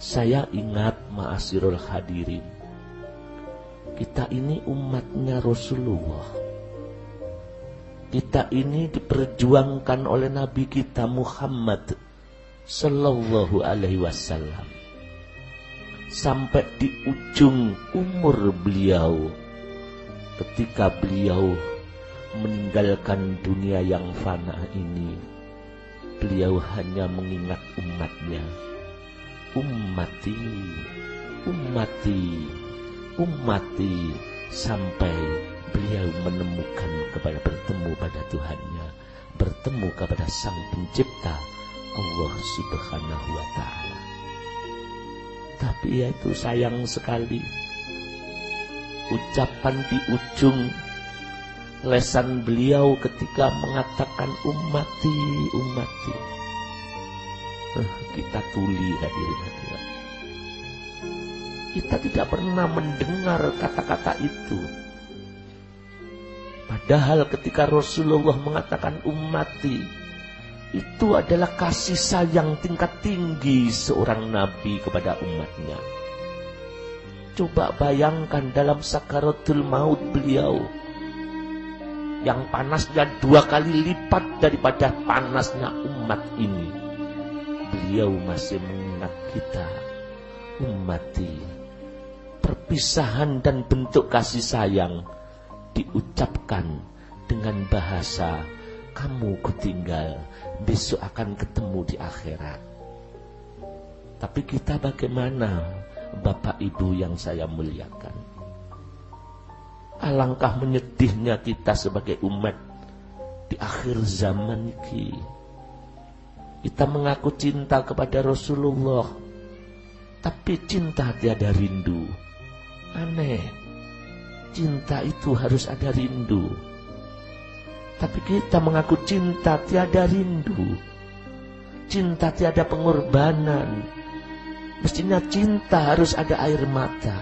Saya ingat ma'asirul hadirin, kita ini umatnya Rasulullah. Kita ini diperjuangkan oleh Nabi kita Muhammad Sallallahu Alaihi Wasallam. Sampai di ujung umur beliau, ketika beliau meninggalkan dunia yang fana ini, beliau hanya mengingat umatnya. Ummati, ummati, ummati, sampai beliau menemukan bertemu pada Tuhannya, bertemu kepada Sang Pencipta Allah Subhanahu wa Ta'ala. Tapi ya itu sayang sekali, ucapan di ujung lesan beliau ketika mengatakan ummati, ummati, kita tuli hadirin. Kita tidak pernah mendengar kata-kata itu. Padahal ketika Rasulullah mengatakan ummati, itu adalah kasih sayang tingkat tinggi seorang nabi kepada umatnya. Coba bayangkan dalam sakaratul maut beliau, yang panasnya 2 kali lipat daripada panasnya umat ini, beliau masih mengingat kita, ummati. Perpisahan dan bentuk kasih sayang diucapkan dengan bahasa, kamu kutinggal, besok akan ketemu di akhirat. Tapi kita bagaimana, Bapak Ibu yang saya muliakan? Alangkah menyedihnya kita sebagai umat di akhir zaman ini. Kita mengaku cinta kepada Rasulullah, tapi cinta tiada rindu. Aneh, cinta itu harus ada rindu. Tapi kita mengaku cinta tiada rindu, cinta tiada pengorbanan. Mestinya cinta harus ada air mata.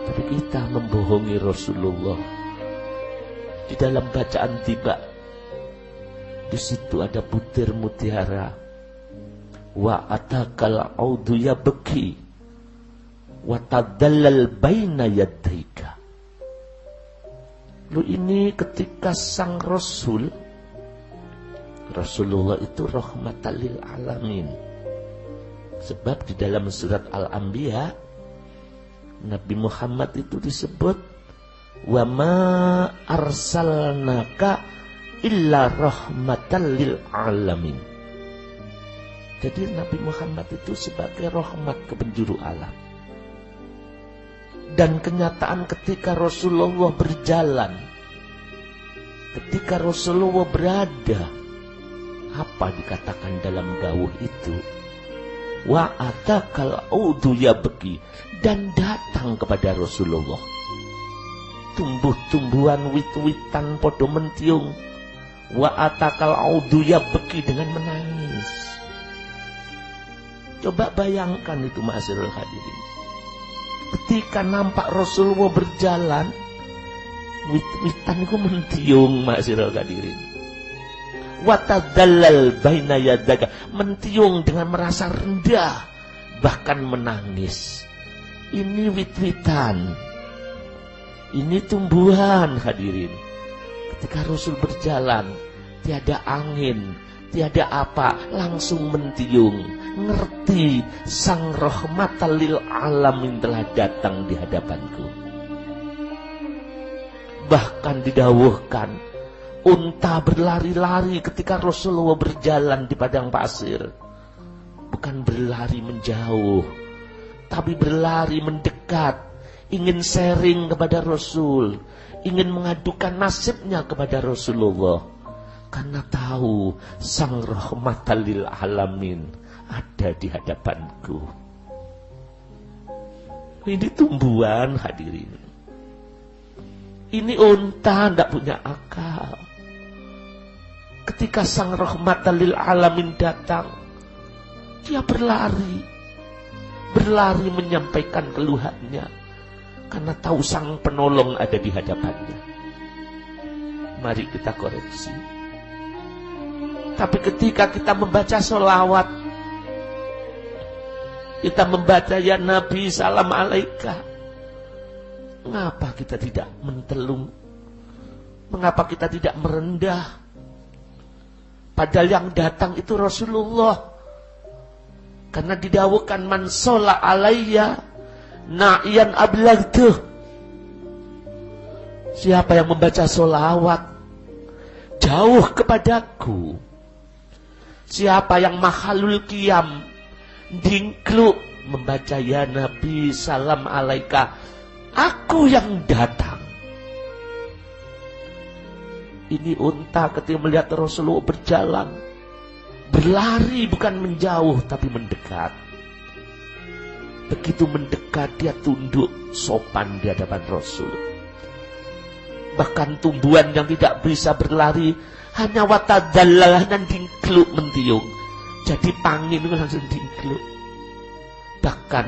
Tapi kita membohongi Rasulullah. Di dalam bacaan tiba, di situ ada butir mutiara. Wa atakal audu ya beki wa tadallal baina yadaika. Lu ini ketika sang Rasulullah itu rahmatan lil alamin. Sebab di dalam surat Al-Anbiya, Nabi Muhammad itu disebut wa ma arsalnaka illa rahmatan lil alamin. Jadi Nabi Muhammad itu sebagai rahmat ke penjuru alam. Dan kenyataan ketika Rasulullah berjalan, ketika Rasulullah berada, apa dikatakan dalam dawuh itu? Wa atakal audu ya beki, dan datang kepada Rasulullah tumbuh-tumbuhan, wit-witan podo mentiung. Wa atakal audu ya beki, dengan menangis. Coba bayangkan itu ma'asyiral hadirin. Ketika nampak Rasulullah berjalan, wit-witan itu mentiung ma'asyiral hadirin. Watadallal baina yadaka, mentiung dengan merasa rendah, bahkan menangis. Ini wit-witan, ini tumbuhan hadirin. Ketika Rasul berjalan, tiada angin, tiada apa, langsung mentiung. Ngerti sang rahmatan lil alamin telah datang di hadapanku. Bahkan didawuhkan, unta berlari-lari ketika Rasulullah berjalan di padang pasir. Bukan berlari menjauh, tapi berlari mendekat, ingin sharing kepada Rasul, ingin mengadukan nasibnya kepada Rasulullah. Karena tahu sang rahmatan lil alamin ada di hadapanku. Ini tumbuhan hadirin. Ini unta tidak punya akal. Ketika sang rahmatan lil alamin datang, dia berlari menyampaikan keluhannya, karena tahu sang penolong ada di hadapannya. Mari kita koreksi. Tapi ketika kita membaca sholawat, Kita membaca ya Nabi salam alaika. Mengapa kita tidak mentelung? Mengapa kita tidak merendah? Padahal yang datang itu Rasulullah. Karena didawuhkan man sholla alayya na'iyan ablagtuh. Siapa yang membaca sholawat jauh kepadaku. Siapa yang mahalul qiyam dingkluk membaca ya Nabi salam alaika, aku yang datang. Ini unta ketika melihat Rasulullah berjalan, berlari bukan menjauh tapi mendekat. Begitu mendekat dia tunduk sopan di hadapan Rasul. Bahkan tumbuhan yang tidak bisa berlari hanya watadallalah dan dingkluk mentiung. Jadi pangin langsung dingkluk. Bahkan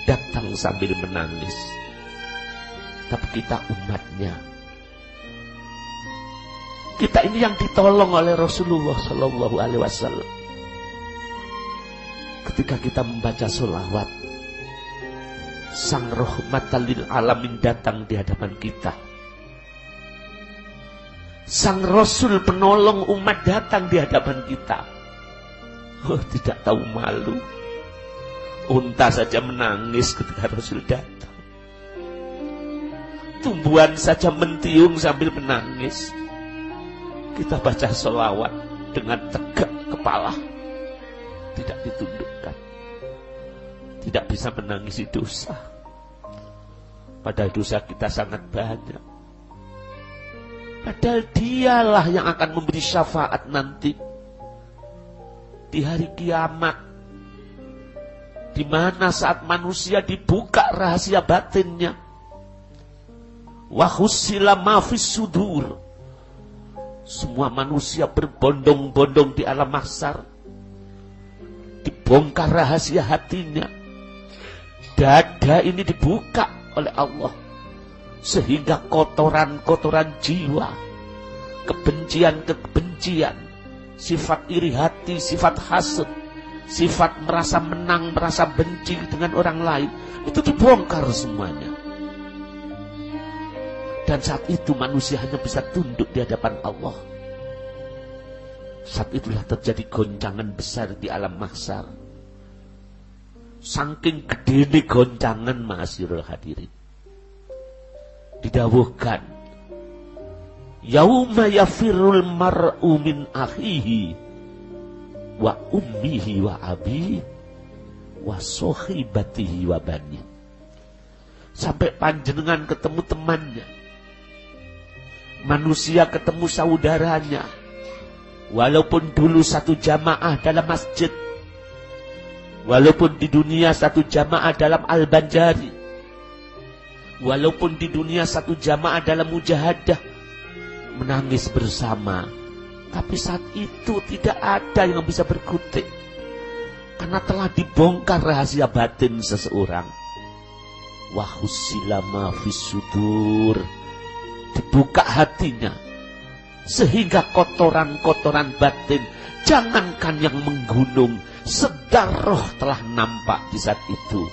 datang sambil menangis. Tapi kita umatnya, kita ini yang ditolong oleh Rasulullah Sallallahu Alaihi Wasallam. Ketika kita membaca sholawat, Sang Rahmatan lil Alamin datang di hadapan kita. Sang Rasul penolong umat datang di hadapan kita. Oh, tidak tahu malu. Unta saja menangis ketika Rasul datang. Tumbuhan saja mentiung sambil menangis. Kita baca sholawat dengan tegak kepala, tidak ditundukkan, tidak bisa menangisi dosa. Padahal dosa kita sangat banyak. Padahal dialah yang akan memberi syafaat nanti di hari kiamat, di mana saat manusia dibuka rahasia batinnya, wa hussila ma fis sudur. Semua manusia berbondong-bondong di alam mahsyar, dibongkar rahasia hatinya. Dada ini dibuka oleh Allah, sehingga kotoran-kotoran jiwa, kebencian-kebencian, sifat iri hati, sifat hasad, sifat merasa menang, merasa benci dengan orang lain, itu dibongkar semuanya. Dan saat itu manusia hanya bisa tunduk di hadapan Allah. Saat itulah terjadi goncangan besar di alam mahsyar. Saking gede goncangan, ma'asyiral hadirin, didawuhkan, yauma yafirul mar'u min akhihi wa ummihi wa abi wa sohibatihi wa bani. Sampai panjenengan ketemu temannya, manusia ketemu saudaranya, walaupun dulu satu jamaah dalam masjid, walaupun di dunia satu jamaah dalam al-banjari, walaupun di dunia satu jamaah dalam mujahadah, menangis bersama, tapi saat itu tidak ada yang bisa berkutik, karena telah dibongkar rahasia batin seseorang. Wa hussila ma fis sudur, dibuka hatinya, sehingga kotoran-kotoran batin, jangankan yang menggunung, sedar roh telah nampak di saat itu.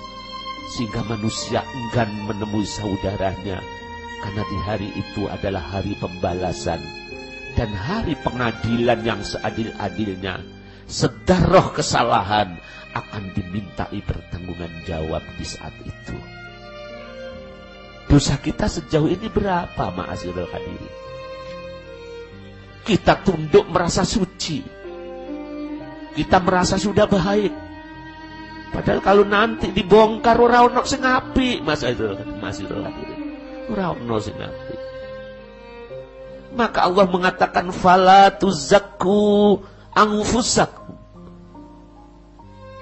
Sehingga manusia enggan menemui saudaranya, karena di hari itu adalah hari pembalasan dan hari pengadilan yang seadil-adilnya. Sedar roh kesalahan akan dimintai pertanggungan jawab di saat itu. Dosa kita sejauh ini berapa, ma'asyiral hadirin? Kita tunduk merasa suci, kita merasa sudah baik. Padahal kalau nanti dibongkar ora ono sing apik, ma'asyiral hadirin. Ora ono sing apik. Maka Allah mengatakan fala tuzakku anfusakum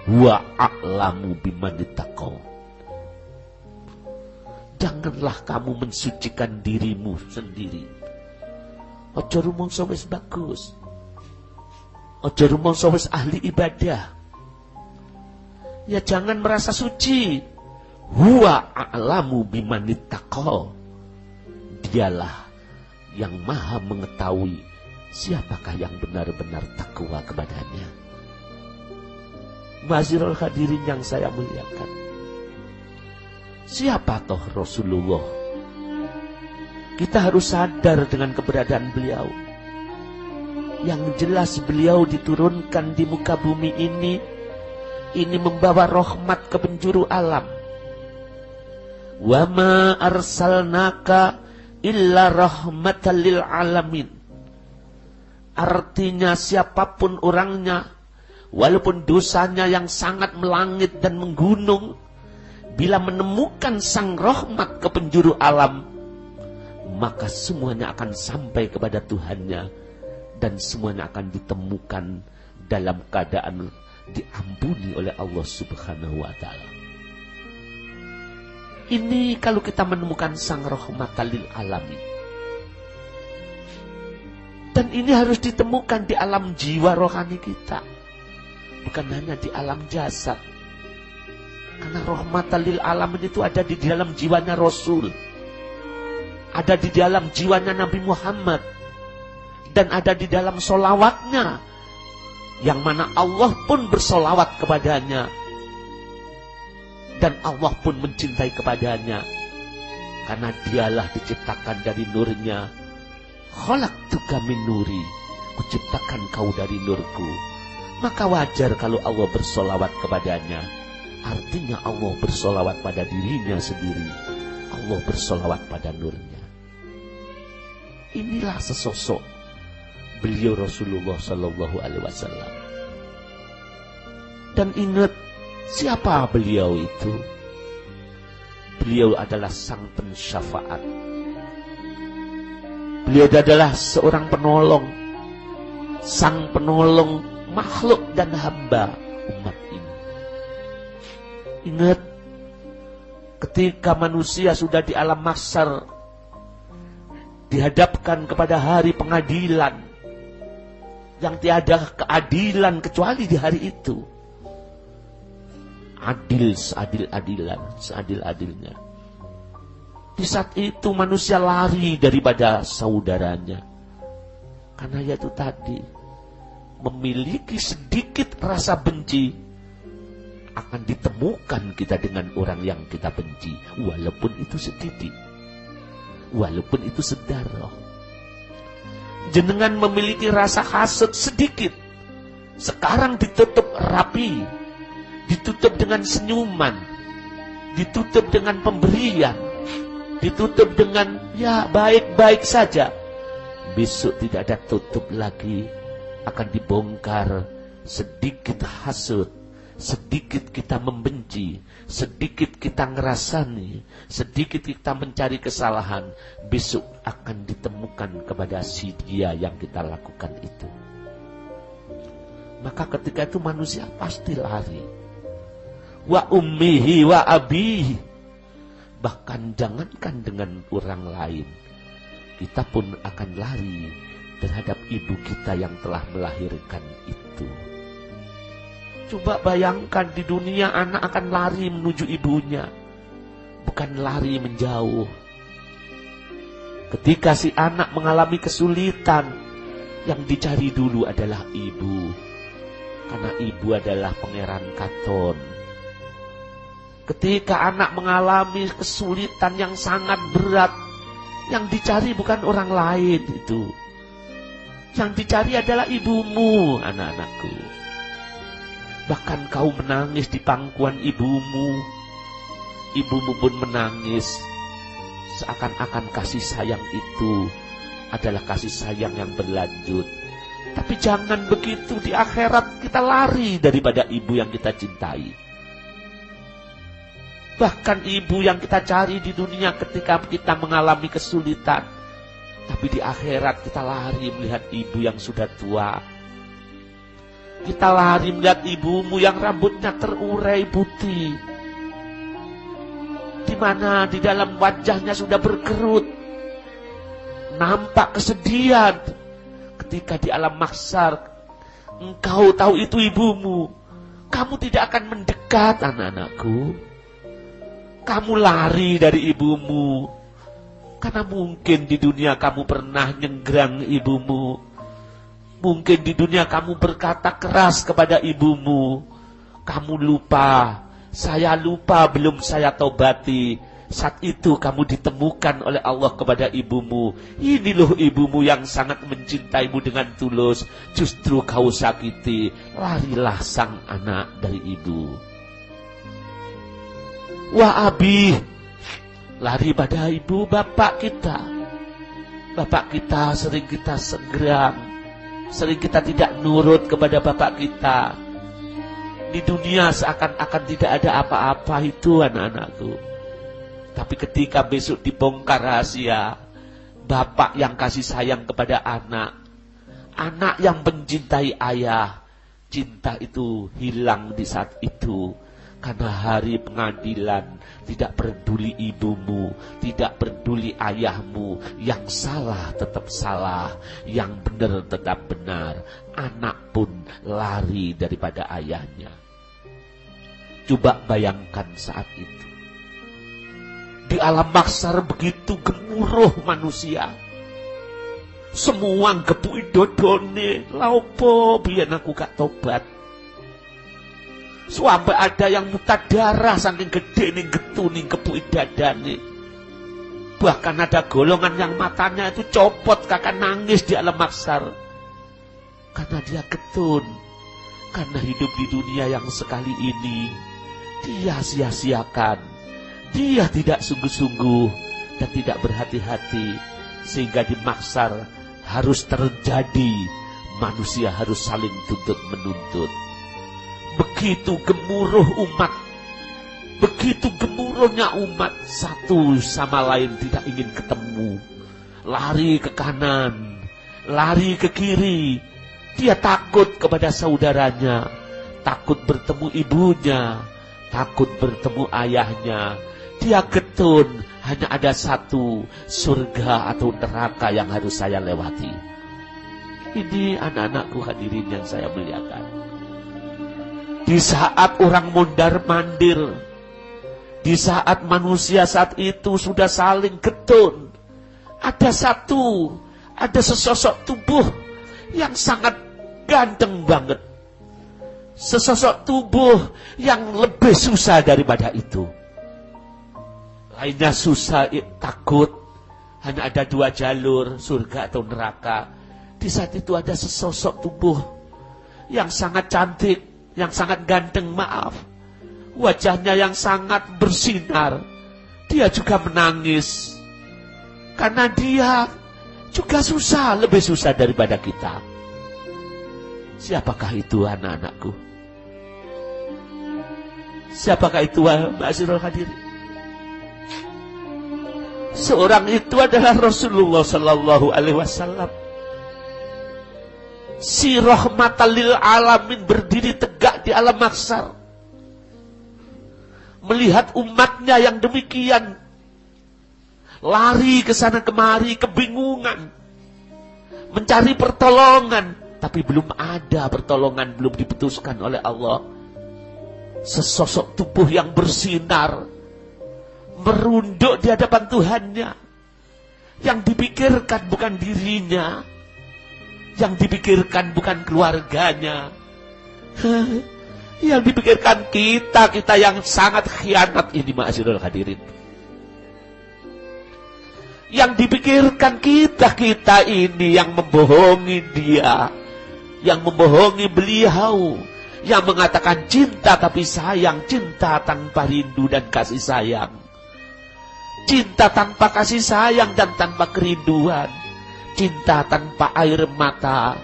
wa a'lamu bimanittaqaw. Janganlah kamu mensucikan dirimu sendiri. Ojo rumangsa wis bagus, ojo rumangsa wis ahli ibadah. Ya jangan merasa suci. Huwa a'lamu bimanittaqaw. Dialah yang maha mengetahui siapakah yang benar-benar takwa kepadanya. Ma'asyiral hadirin yang saya muliakan, siapa toh Rasulullah? Kita harus sadar dengan keberadaan beliau. Yang jelas beliau diturunkan di muka bumi ini membawa rahmat ke penjuru alam. Wa ma arsalnaka illa rahmatan lil alamin. Artinya siapapun orangnya, walaupun dosanya yang sangat melangit dan menggunung, bila menemukan sang rahmat ke penjuru alam, maka semuanya akan sampai kepada Tuhannya dan semuanya akan ditemukan dalam keadaan diampuni oleh Allah Subhanahu wa ta'ala. Ini kalau kita menemukan sang rahmatan lil alamin. Dan ini harus ditemukan di alam jiwa rohani kita, bukan hanya di alam jasad. Karena rahmatan lil alamin itu ada di dalam jiwanya Rasul, ada di dalam jiwanya Nabi Muhammad, dan ada di dalam solawatnya, yang mana Allah pun bersolawat kepadanya, dan Allah pun mencintai kepadanya, karena dialah diciptakan dari nurnya. Khalaqtuka min nuri, kuciptakan kau dari nurku. Maka wajar kalau Allah bersolawat kepadanya. Artinya Allah bersolawat pada dirinya sendiri, Allah bersolawat pada nurnya. Inilah sesosok beliau Rasulullah Sallallahu Alaihi Wasallam. Dan ingat, siapa beliau itu? Beliau adalah sang pensyafaat. Beliau adalah seorang penolong, sang penolong makhluk dan hamba umat ini. Ingat, ketika manusia sudah di alam mahsyar, dihadapkan kepada hari pengadilan, yang tiada keadilan kecuali di hari itu. Adil seadil-adilnya. Di saat itu manusia lari daripada saudaranya. Karena yaitu tadi, memiliki sedikit rasa benci, akan ditemukan kita dengan orang yang kita benci, walaupun itu sedikit, walaupun itu sedarah. Jenengan memiliki rasa hasad sedikit, sekarang ditutup rapi, ditutup dengan senyuman, ditutup dengan pemberian, ditutup dengan ya baik-baik saja. Besok tidak ada tutup lagi, akan dibongkar. Sedikit hasud, sedikit kita membenci, sedikit kita ngerasani, sedikit kita mencari kesalahan, besok akan ditemukan kepada si dia yang kita lakukan itu. Maka ketika itu manusia pasti lari. Wa ummihi wa abihi. Bahkan jangankan dengan orang lain, kita pun akan lari terhadap ibu kita yang telah melahirkan itu. Coba bayangkan, di dunia anak akan lari menuju ibunya, bukan lari menjauh. Ketika si anak mengalami kesulitan, yang dicari dulu adalah ibu, karena ibu adalah pangeran katon. Ketika anak mengalami kesulitan yang sangat berat, yang dicari bukan orang lain itu. Yang dicari adalah ibumu, anak-anakku. Bahkan kau menangis di pangkuan ibumu, ibumu pun menangis. Seakan-akan kasih sayang itu adalah kasih sayang yang berlanjut. Tapi jangan begitu, di akhirat kita lari daripada ibu yang kita cintai. Bahkan ibu yang kita cari di dunia ketika kita mengalami kesulitan, tapi di akhirat kita lari melihat ibu yang sudah tua. Kita lari melihat ibumu yang rambutnya terurai putih, di mana di dalam wajahnya sudah berkerut, nampak kesedihan. Ketika di alam mahsyar engkau tahu itu ibumu, kamu tidak akan mendekat, anak-anakku. Kamu lari dari ibumu, karena mungkin di dunia kamu pernah nyenggrang ibumu. Mungkin di dunia kamu berkata keras kepada ibumu. Kamu lupa, saya lupa belum saya tobati. Saat itu kamu ditemukan oleh Allah kepada ibumu. Ini loh ibumu yang sangat mencintaimu dengan tulus. Justru kau sakiti. Larilah sang anak dari ibu. Wah abi, lari pada ibu bapak kita. Bapak kita sering kita segerang, sering kita tidak nurut kepada bapak kita. Di dunia seakan-akan tidak ada apa-apa itu anak-anakku. Tapi ketika besok dibongkar rahasia, bapak yang kasih sayang kepada anak, anak yang mencintai ayah, cinta itu hilang di saat itu. Karena hari pengadilan tidak peduli ibumu, tidak peduli ayahmu, yang salah tetap salah, yang benar tetap benar. Anak pun lari daripada ayahnya. Coba bayangkan saat itu. Di alam mahsyar begitu gemuruh manusia. Semua ngepui dodone, laupo biyen aku gak tobat. Sampai ada yang muntah darah saking gede ning getu ning kepui dadane. Bahkan ada golongan yang matanya itu copot kakak nangis di alam mahsyar. Karena dia getun. Karena hidup di dunia yang sekali ini dia sia-siakan. Dia tidak sungguh-sungguh dan tidak berhati-hati, sehingga di mahsyar harus terjadi, manusia harus saling tuntut-menuntut. Begitu gemuruh umat, begitu gemuruhnya umat, satu sama lain tidak ingin ketemu. Lari ke kanan, lari ke kiri. Dia takut kepada saudaranya, takut bertemu ibunya, takut bertemu ayahnya. Dia getun, hanya ada satu, surga atau neraka yang harus saya lewati. Ini anak-anakku hadirin yang saya muliakan. Di saat orang mondar-mandir, di saat manusia saat itu sudah saling getun, ada sesosok tubuh yang sangat ganteng banget. Sesosok tubuh yang lebih susah daripada itu. Lainnya susah, takut. Hanya ada dua jalur, surga atau neraka. Di saat itu ada sesosok tubuh yang sangat cantik, yang sangat ganteng, maaf. Wajahnya yang sangat bersinar. Dia juga menangis. Karena dia juga susah, lebih susah daripada kita. Siapakah itu anak-anakku? Siapakah itu ma'asyiral hadirin? Seorang itu adalah Rasulullah sallallahu alaihi wasallam. Si rahmatan lil alamin berdiri tegak di alam mahsyar. Melihat umatnya yang demikian lari ke sana kemari kebingungan, mencari pertolongan, tapi belum ada pertolongan, belum diputuskan oleh Allah. Sesosok tubuh yang bersinar merunduk di hadapan Tuhannya. Yang dipikirkan bukan dirinya, yang dipikirkan bukan keluarganya, yang dipikirkan kita yang sangat khianat ini ma'asyiral hadirin. Yang dipikirkan kita ini yang membohongi dia, yang membohongi beliau, yang mengatakan cinta tapi sayang, cinta tanpa rindu dan kasih sayang. Cinta tanpa kasih sayang dan tanpa kerinduan. Cinta tanpa air mata.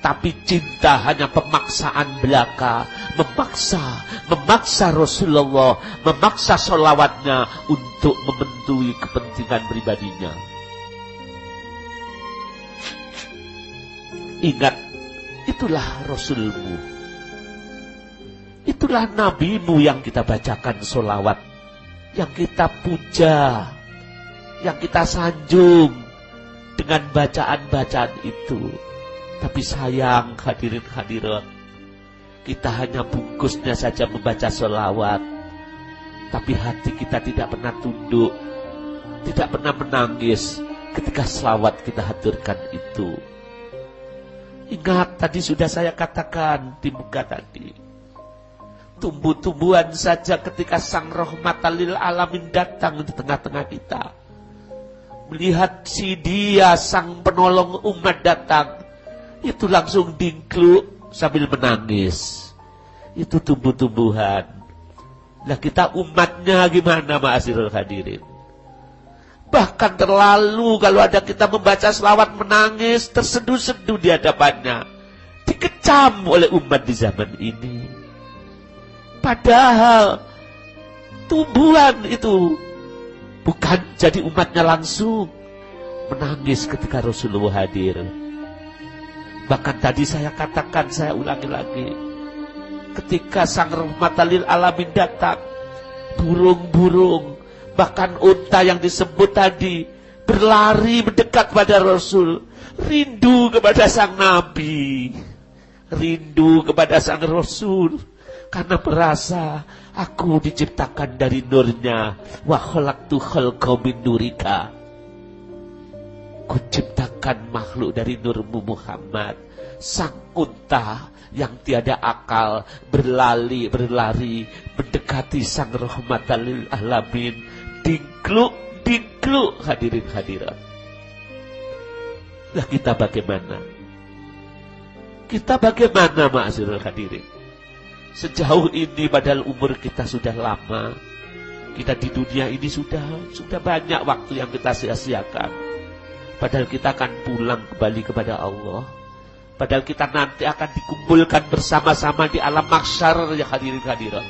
Tapi cinta hanya pemaksaan belaka. Memaksa Rasulullah, memaksa sholawatnya untuk memenuhi kepentingan pribadinya. Ingat, itulah Rasulmu. Itulah nabimu yang kita bacakan sholawat, yang kita puja, yang kita sanjung dengan bacaan-bacaan itu. Tapi sayang hadirin hadirat, kita hanya bungkusnya saja membaca sholawat, tapi hati kita tidak pernah tunduk, tidak pernah menangis ketika sholawat kita haturkan itu. Ingat, tadi sudah saya katakan di muka tadi, tumbuh-tumbuhan saja ketika Sang Rahmatan lil Alamin datang di tengah-tengah kita. Melihat si dia Sang Penolong umat datang, itu langsung dingkluk sambil menangis. Itu tumbuh-tumbuhan. Nah kita umatnya gimana ma'asyiral hadirin? Bahkan terlalu kalau ada kita membaca selawat menangis, terseduh-seduh di hadapannya. Dikecam oleh umat di zaman ini. Padahal tumbuhan itu bukan jadi umatnya langsung menangis ketika Rasulullah hadir. Bahkan tadi saya katakan, saya ulangi lagi. Ketika Sang Rahmatan lil Alamin datang, burung-burung, bahkan unta yang disebut tadi berlari mendekat pada Rasul, rindu kepada Sang Nabi, rindu kepada Sang Rasul, karena merasa aku diciptakan dari nurnya. Wa khalaqtu khalqa min nurika. Kuciptakan makhluk dari nurmu Muhammad. Sang unta yang tiada akal berlari mendekati Sang Rahmatan lil Alamin. Dingkluk hadirin hadirat. Lah kita bagaimana? Kita bagaimana ma'asyiral hadirin? Sejauh ini padahal umur kita sudah lama. Kita di dunia ini sudah banyak waktu yang kita sia-siakan. Padahal kita akan pulang kembali kepada Allah. Padahal kita nanti akan dikumpulkan bersama-sama di alam mahsyar ya hadirin hadirat.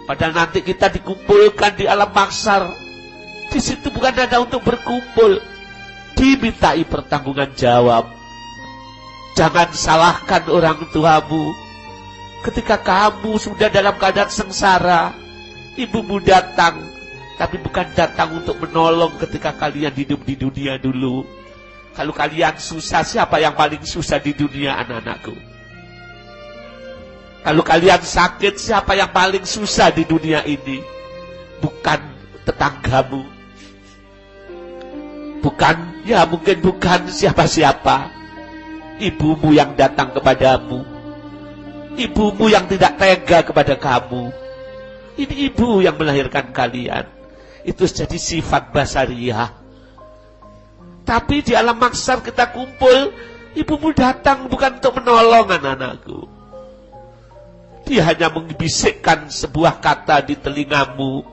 Padahal nanti kita dikumpulkan di alam mahsyar. Di situ bukan ada untuk berkumpul, dimintai pertanggungan jawab. Jangan salahkan orang tuamu. Ketika kamu sudah dalam keadaan sengsara, ibumu datang, tapi bukan datang untuk menolong ketika kalian hidup di dunia dulu. Kalau kalian susah, siapa yang paling susah di dunia, anak-anakku? Kalau kalian sakit, siapa yang paling susah di dunia ini? Bukan tetanggamu. Bukan, ya mungkin bukan siapa-siapa. Ibumu yang datang kepadamu. Ibumu yang tidak tega kepada kamu. Ini ibu yang melahirkan kalian. Itu jadi sifat basariyah. Tapi di alam mahsyar kita kumpul, ibumu datang bukan untuk menolong anak-anakku. Dia hanya membisikkan sebuah kata di telingamu.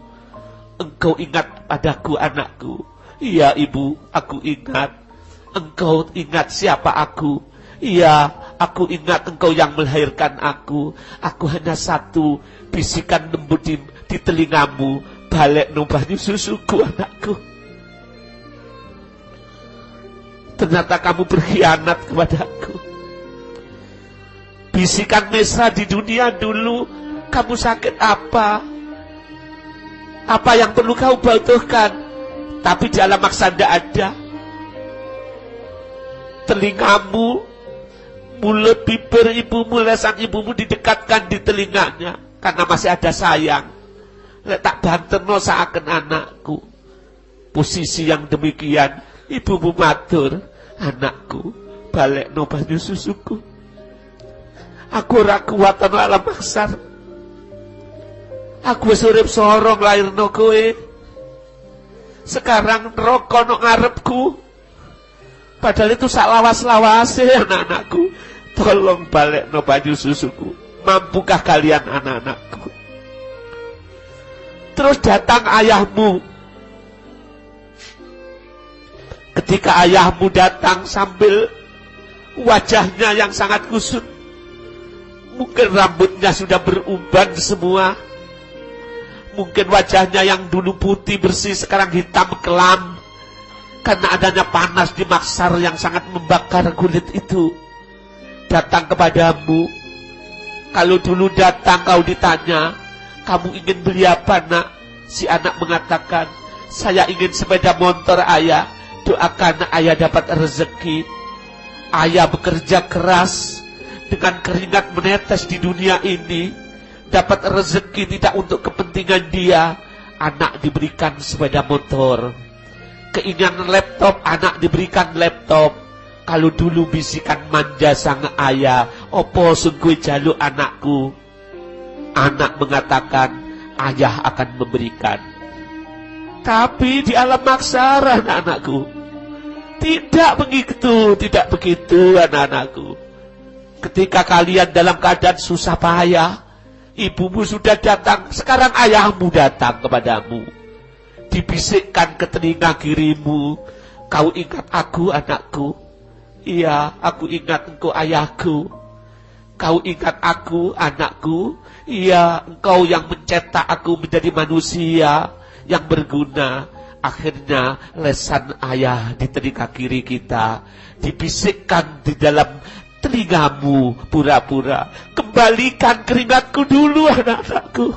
Engkau ingat padaku anakku. Iya ibu, aku ingat. Engkau ingat siapa aku. Iya, aku ingat engkau yang melahirkan aku. Aku hanya satu bisikan lembut di telingamu. Balik no banyu susuku anakku. Ternyata kamu berkhianat kepadaku. Bisikan mesra di dunia dulu. Kamu sakit apa? Apa yang perlu kau butuhkan? Tapi di alam mahsyar tidak ada. Telingamu, mulut, bibir ibumu, lesan ibumu didekatkan di telinganya. Karena masih ada sayang. Tak banterno seakan anakku. Posisi yang demikian, ibumu matur, anakku, balik no banyu susuku. Aku ora kuat ana alam mahsyar. Aku wis urip sorong lairno kowe. Sekarang neraka no ngarepku. Padahal itu sak lawas-lawase anak-anakku. Tolong balik no banyu susuku. Mampukah kalian anak-anakku? Terus datang ayahmu. Ketika ayahmu datang sambil wajahnya yang sangat kusut. Mungkin rambutnya sudah beruban semua. Mungkin wajahnya yang dulu putih bersih sekarang hitam kelam. Karena adanya panas di mahsyar yang sangat membakar kulit itu. Datang kepadamu. Kalau dulu datang kau ditanya, kamu ingin beli apa nak? Si anak mengatakan, saya ingin sepeda motor ayah. Doakan ayah dapat rezeki. Ayah bekerja keras. Dengan keringat menetes di dunia ini, dapat rezeki tidak untuk kepentingan dia. Anak diberikan sepeda motor. Keinginan laptop, anak diberikan laptop. Kalau dulu bisikan manja sang ayah, opo sungguh jaluk anakku. Anak mengatakan, ayah akan memberikan. Tapi di alam mahsyar, anak-anakku, tidak begitu anak-anakku. Ketika kalian dalam keadaan susah payah, ibumu sudah datang, sekarang ayahmu datang kepadamu. Dibisikkan ke telinga kirimu, kau ingat aku anakku? Iya, aku ingat engkau ayahku. Kau ingat aku anakku? Iya, engkau yang mencetak aku menjadi manusia yang berguna. Akhirnya lesan ayah di telinga kiri kita dibisikkan di dalam telingamu pura-pura, kembalikan keringatku dulu anak-anakku,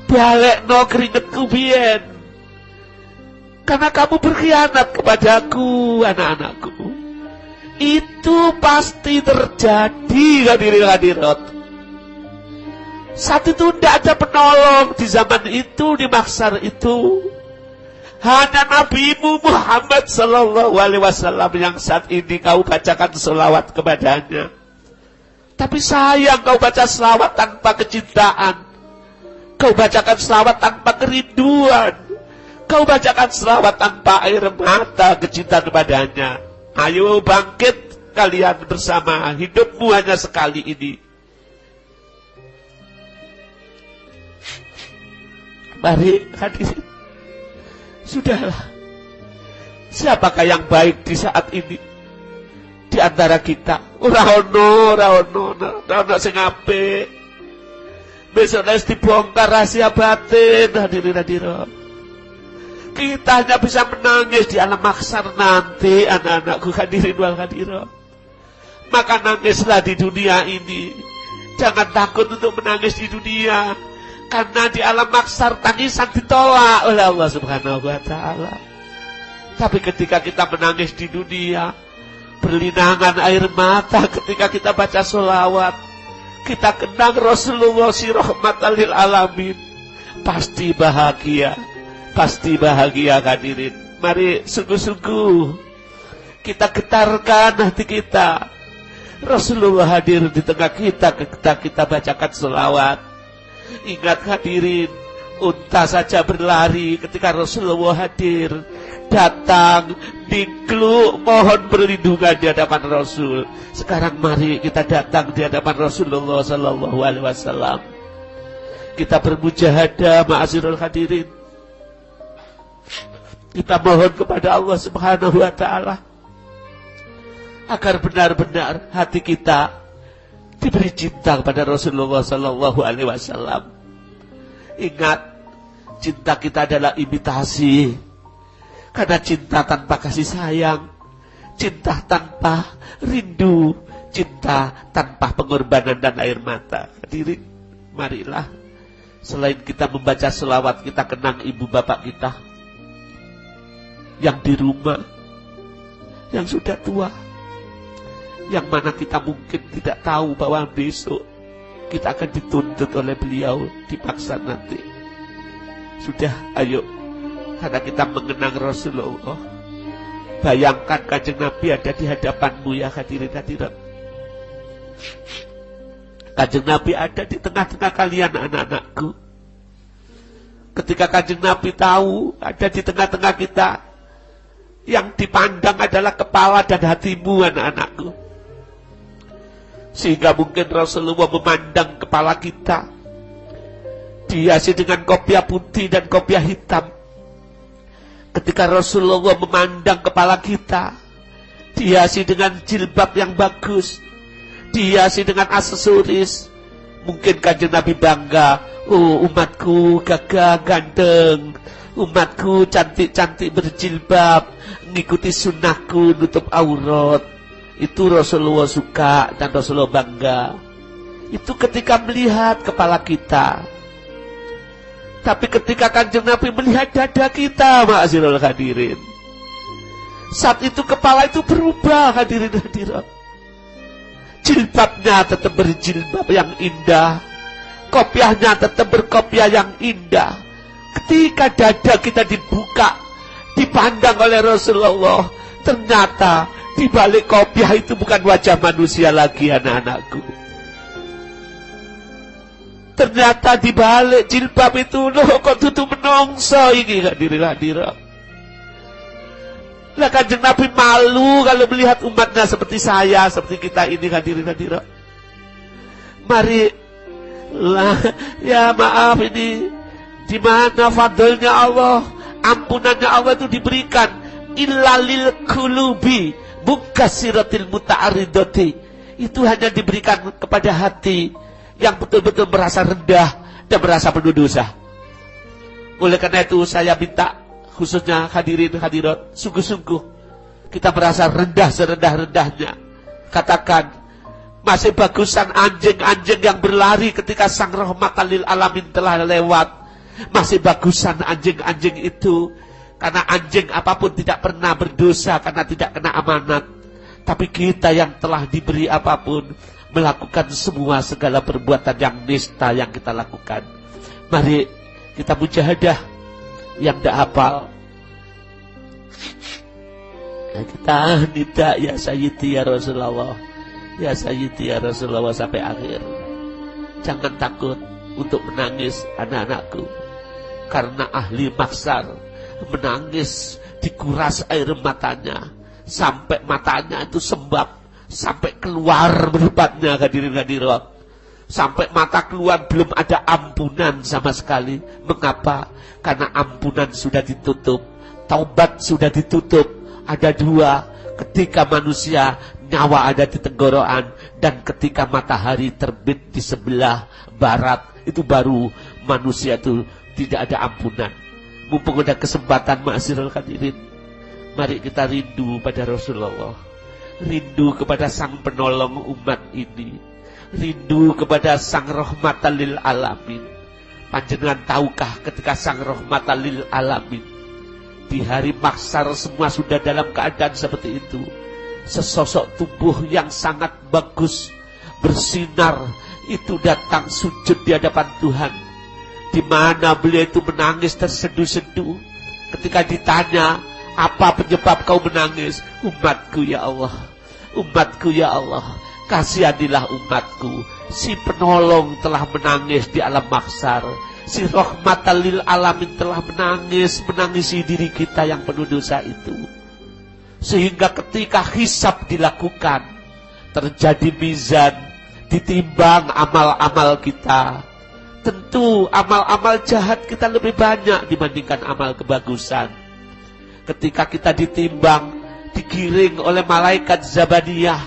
balekno keringatku biyen, karena kamu berkhianat kepadaku anak-anakku. Itu pasti terjadi hadirin hadirat. Saat itu tidak ada penolong di zaman itu, di mahsyar itu. Hanya Nabimu Muhammad sallallahu alaihi wasallam yang saat ini kau bacakan selawat kepadanya. Tapi sayang kau baca selawat tanpa kecintaan. Kau bacakan selawat tanpa kerinduan. Kau bacakan selawat tanpa air mata kecintaan kepadanya. Ayo bangkit kalian bersama, hidupmu hanya sekali ini. Mari hadirin, sudahlah. Siapakah yang baik di saat ini di antara kita? Ora ono sing apik. Besok harus dibongkar rahasia batin hadirin hadirat. Kita hanya bisa menangis di alam mahsyar nanti anak-anakku hadirin wal hadirat. Maka nangislah di dunia ini. Jangan takut untuk menangis di dunia. Karena di alam mahsyar tangisan ditolak oleh Allah Subhanahu wa ta'ala. Tapi ketika kita menangis di dunia, berlinangan air mata ketika kita baca sholawat, kita kenang Rasulullah si rahmatan lil alamin, pasti bahagia hadirin. Mari sungguh-sungguh kita getarkan hati kita. Rasulullah hadir di tengah kita ketika kita bacakan sholawat. Ingat hadirin, unta saja berlari ketika Rasulullah hadir, datang, dikeluk, mohon perlindungan di hadapan Rasul. Sekarang mari kita datang di hadapan Rasulullah sallallahu alaihi wasallam. Kita bermujahadah ma'asyiral hadirin. Kita mohon kepada Allah Subhanahu wa ta'ala agar benar-benar hati kita diberi cinta kepada Rasulullah sallallahu alaihi wasallam. Ingat, cinta kita adalah imitasi. Karena cinta tanpa kasih sayang, cinta tanpa rindu, cinta tanpa pengorbanan dan air mata. Hadirin, marilah selain kita membaca selawat, kita kenang ibu bapak kita yang di rumah, yang sudah tua, yang mana kita mungkin tidak tahu bahwa besok kita akan dituntut oleh beliau, dipaksa nanti. Sudah, ayo, karena kita mengenang Rasulullah, bayangkan Kanjeng Nabi ada di hadapanmu ya hadirin hadirat. Kanjeng Nabi ada di tengah-tengah kalian anak-anakku. Ketika Kanjeng Nabi tahu ada di tengah-tengah kita, yang dipandang adalah kepala dan hatimu anak-anakku. Sehingga mungkin Rasulullah memandang kepala kita dihiasi dengan kopiah putih dan kopiah hitam. Ketika Rasulullah memandang kepala kita dihiasi dengan jilbab yang bagus, dihiasi dengan aksesoris, mungkin Kanjeng Nabi bangga, oh umatku gagah ganteng, umatku cantik-cantik berjilbab, mengikuti sunnahku nutup aurat. Itu Rasulullah suka dan Rasulullah bangga. Itu ketika melihat kepala kita. Tapi ketika Kanjeng Nabi melihat dada kita, ma'asyiral hadirin, saat itu kepala itu berubah hadirin hadirat. Jilbabnya tetap berjilbab yang indah, kopiahnya tetap berkopiah yang indah. Ketika dada kita dibuka, dipandang oleh Rasulullah, ternyata di balik kopiah itu bukan wajah manusia lagi anak-anakku. Ternyata di balik jilbab itu loh kok tutup menongso ini hadirin. Lah Kanjeng Nabi malu kalau melihat umatnya seperti saya, seperti kita ini hadirin. Mari lah, ya maaf ini di mana fadlnya Allah, ampunannya Allah itu diberikan illalil qulubi mukasiratil muta'aridati. Itu hanya diberikan kepada hati yang betul-betul merasa rendah dan merasa penuh dosa. Oleh karena itu saya minta khususnya hadirin hadirat, sungguh-sungguh kita merasa rendah serendah-rendahnya. Katakan, masih bagusan anjing-anjing yang berlari ketika sang rahmatan lil alamin telah lewat. Masih bagusan anjing-anjing itu, karena anjing apapun tidak pernah berdosa karena tidak kena amanat. Tapi kita yang telah diberi apapun, melakukan semua segala perbuatan yang nista yang kita lakukan. Mari kita mujahadah yang tidak hafal. Kita nida ya Sayyidi ya Rasulullah, ya Sayyidi ya Rasulullah sampai akhir. Jangan takut untuk menangis anak-anakku, karena ahli maksar menangis dikuras air matanya sampai matanya itu sembab, sampai keluar meripatnya hadirin. Sampai mata keluar belum ada ampunan sama sekali. Mengapa? Karena ampunan sudah ditutup, taubat sudah ditutup. Ada dua, ketika manusia nyawa ada di tenggorokan, dan ketika matahari terbit di sebelah barat, itu baru manusia itu tidak ada ampunan. Mumpung ada kesempatan ma'asyiral hadirin, mari kita rindu pada Rasulullah, rindu kepada sang penolong umat ini, rindu kepada sang rahmatan lil alamin. Panjenengan tahukah ketika sang rahmatan lil alamin di hari mahsyar semua sudah dalam keadaan seperti itu, sesosok tubuh yang sangat bagus, bersinar, itu datang sujud di hadapan Tuhan, di mana beliau itu menangis terseduh-seduh. Ketika ditanya, apa penyebab kau menangis? Umatku ya Allah, umatku ya Allah, kasihanilah umatku. Si penolong telah menangis di alam mahsyar, si rahmatan lil alamin telah menangisi diri kita yang penuh dosa itu. Sehingga ketika hisab dilakukan, terjadi mizan, ditimbang amal-amal kita. Tentu amal-amal jahat kita lebih banyak dibandingkan amal kebagusan. Ketika kita ditimbang, digiring oleh malaikat Zabaniyah,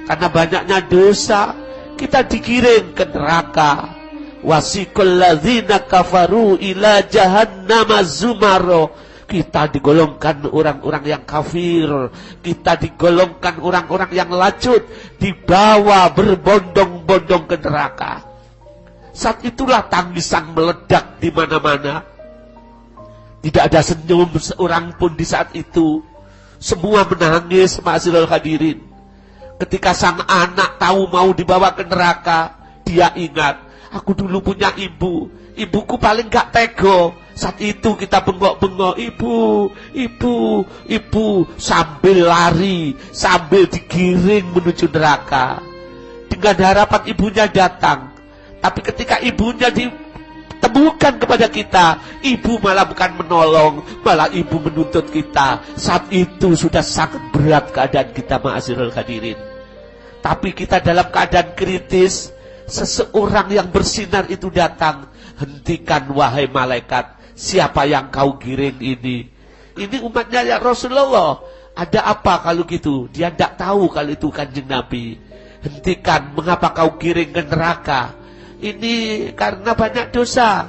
karena banyaknya dosa, kita digiring ke neraka. Wasiqal ladzina kafaru ila jahannama zumaro. Kita digolongkan orang-orang yang kafir, kita digolongkan orang-orang yang lacut, dibawa berbondong-bondong ke neraka. Saat itulah tangisan meledak di mana-mana. Tidak ada senyum seorang pun di saat itu. Semua menangis, ma'asyiral hadirin. Ketika sang anak tahu mau dibawa ke neraka, dia ingat, aku dulu punya ibu, ibuku paling gak tego. Saat itu kita bengok-bengok, ibu, sambil lari, sambil digiring menuju neraka, dengan harapan ibunya datang. Tapi ketika ibunya ditemukan kepada kita, ibu malah bukan menolong, malah ibu menuntut kita. Saat itu sudah sangat berat keadaan kita, ma'asyiral hadirin. Tapi kita dalam keadaan kritis, seseorang yang bersinar itu datang. Hentikan wahai malaikat, siapa yang kau giring ini? Ini umatnya ya Rasulullah. Ada apa kalau gitu? Dia tidak tahu kalau itu Kanjeng Nabi. Hentikan, mengapa kau giring ke neraka? Ini karena banyak dosa.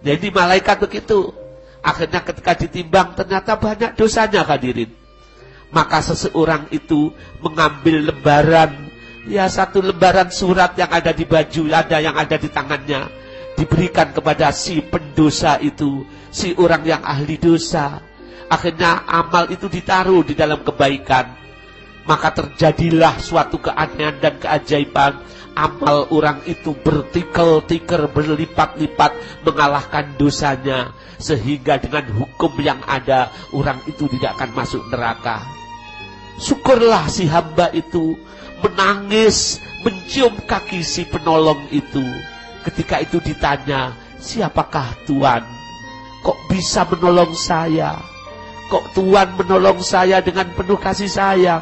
Jadi malaikat begitu. Akhirnya ketika ditimbang ternyata banyak dosanya hadirin. Maka seseorang itu mengambil lembaran, ya satu lembaran surat yang ada di baju, ada yang ada di tangannya, diberikan kepada si pendosa itu, si orang yang ahli dosa. Akhirnya amal itu ditaruh di dalam kebaikan. Maka terjadilah suatu keanehan dan keajaiban. Amal orang itu bertikel-tikel, berlipat-lipat mengalahkan dosanya. Sehingga dengan hukum yang ada, orang itu tidak akan masuk neraka. Syukurlah si hamba itu menangis, mencium kaki si penolong itu. Ketika itu ditanya, siapakah Tuhan? Kok bisa menolong saya? Kok Tuhan menolong saya dengan penuh kasih sayang?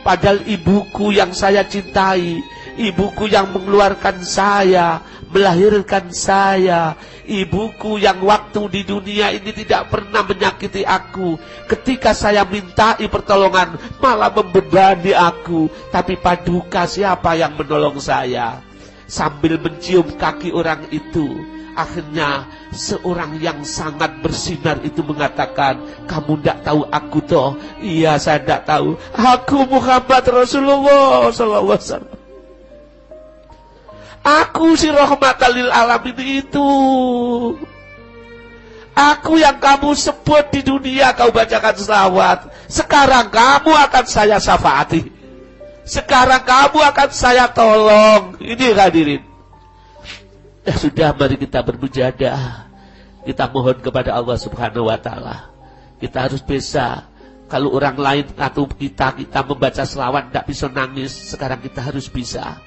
Padahal ibuku yang saya cintai, ibuku yang mengeluarkan saya, melahirkan saya, ibuku yang waktu di dunia ini tidak pernah menyakiti aku. Ketika saya mintai pertolongan, malah membebani aku. Tapi paduka siapa yang menolong saya? Sambil mencium kaki orang itu, akhirnya seorang yang sangat bersinar itu mengatakan, kamu tidak tahu aku toh? Iya, saya tidak tahu. Aku Muhammad Rasulullah sallallahu alaihi wasallam. Aku si rahmatan lil alamin itu. Aku yang kamu sebut di dunia, kau bacakan selawat. Sekarang kamu akan saya syafaati. Sekarang kamu akan saya tolong. Ini hadirin. Ya sudah, mari kita bermujahadah. Kita mohon kepada Allah Subhanahu wa taala. Kita harus bisa. Kalau orang lain atau kita membaca selawat tidak bisa nangis, sekarang kita harus bisa.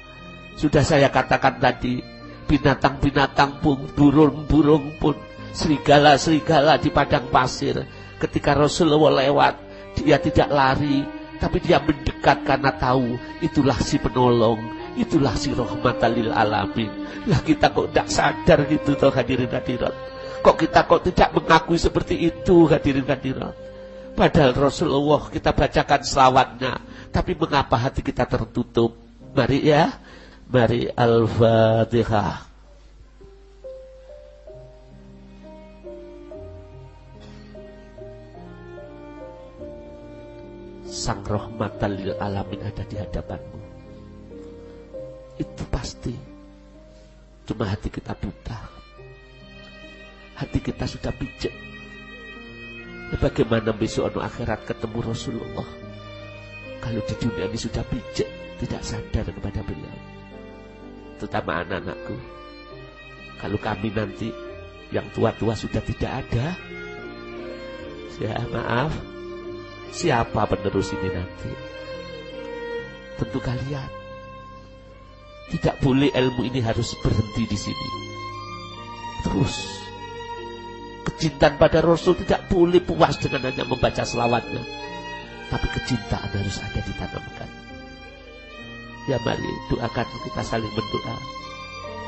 Sudah saya katakan tadi, binatang-binatang pun, burung-burung pun, serigala-serigala di padang pasir, ketika Rasulullah lewat, dia tidak lari, tapi dia mendekat karena tahu itulah si penolong, itulah si rahmatan lil alamin. Lah kita kok tidak sadar gitu toh hadirin hadirat. Kok kita tidak mengakui seperti itu hadirin hadirat. Padahal Rasulullah kita bacakan selawatnya, tapi mengapa hati kita tertutup? Mari ya, mari Al-Fatihah. Sang rahmatan lil alamin ada di hadapanmu. Itu pasti. Cuma hati kita buta. Hati kita sudah pijak. Ya, bagaimana besok akhirat ketemu Rasulullah? Kalau di dunia ini sudah pijak, tidak sadar kepada beliau. Terutama anak-anakku. Kalau kami nanti yang tua-tua sudah tidak ada, ya maaf, siapa penerus ini nanti? Tentu kalian. Tidak boleh ilmu ini harus berhenti di sini. Terus kecintaan pada Rasul tidak boleh puas dengan hanya membaca selawatnya, tapi kecintaan harus ada ditanamkan. Ya mari doakan, kita saling berdoa.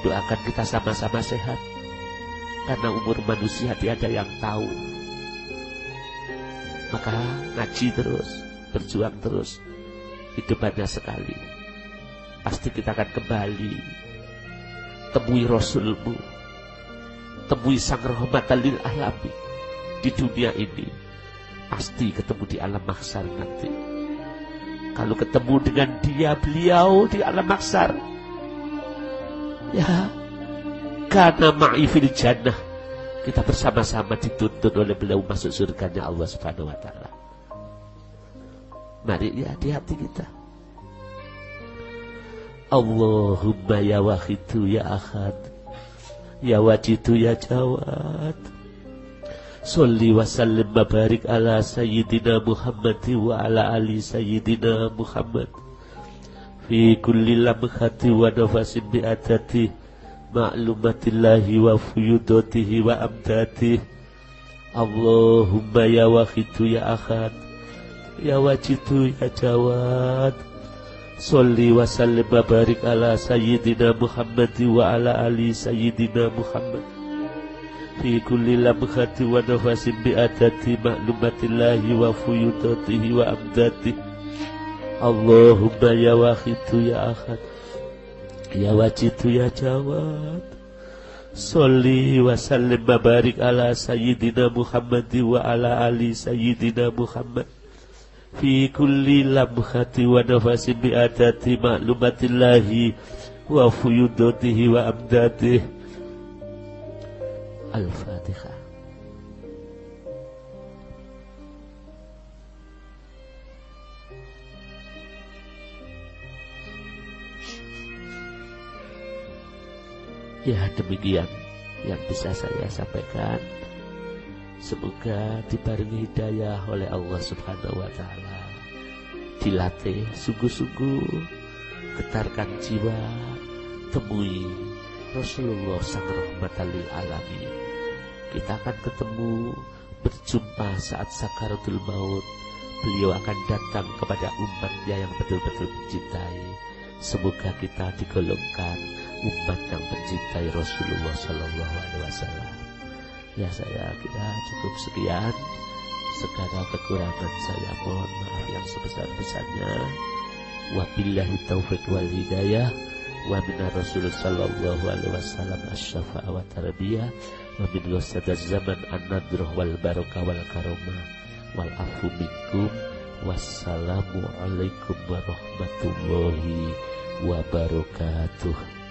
Doakan kita sama-sama sehat, karena umur manusia tiada yang tahu. Maka ngaji terus, berjuang terus. Hidup hanya sekali. Pasti kita akan kembali. Temui Rasulmu, temui sang rahmatan lil alamin di dunia ini. Pasti ketemu di alam mahsyar nanti. Kalau ketemu dengan dia, beliau di alam mahsyar, ya, karena ma'i fil jannah, kita bersama-sama dituntun oleh beliau masuk surganya Allah Subhanahu wa taala. Mari ya, di hati kita. Allahumma ya wahidu ya ahad, ya wajidu ya jawad, sholli wa sallim wa barik ala sayyidina Muhammad wa ala ali sayyidina Muhammad fi kulli lamhati wa nafasin bi'adati ma'lumatillahi wa fuyudatihi wa amdatihi. Allahumma ya wahidu ya ahad, ya wajidu ya jawad, sholli wa sallim wa barik ala sayyidina Muhammad wa ala ali sayyidina Muhammad fi kulli lamhati wa nafasin bi'adati ma'lumatillahi wa fuyudatihi wa amdatihi. Allahumma ya wahidu ya ahad, ya wajidu ya jawad, sholli wa sallim wa barik ala sayyidina Muhammad wa ala ali sayyidina Muhammad fi kulli lamhati wa nafasin bi'adati ma'lumatillahi wa fuyudatihi wa amdatihi. Al-Fatihah. Ya, demikian yang bisa saya sampaikan. Semoga dibarengi hidayah oleh Allah Subhanahu wa taala. Dilatih sungguh-sungguh, getarkan jiwa, temui Rasulullah sang rahmatan lil alamin. Kita akan ketemu, berjumpa saat sakaratul maut. Beliau akan datang kepada umatnya yang betul-betul mencintai. Semoga kita digolongkan umat yang mencintai Rasulullah Sallallahu Alaihi Wasallam. Ya, saya kira cukup sekian. Segala kekurangan saya mohon maaf yang sebesar-besarnya. Wabillahi taufiq wal hidayah. Wa minar Rasul sallallahu alaihi wasallam asy-syafa'ah wa tarbiyah. Wa min ghasadaz zaman an-nadhrah wal barakah wal karamah wal afu minkum. Wassalamu alaikum warahmatullahi wabarakatuh.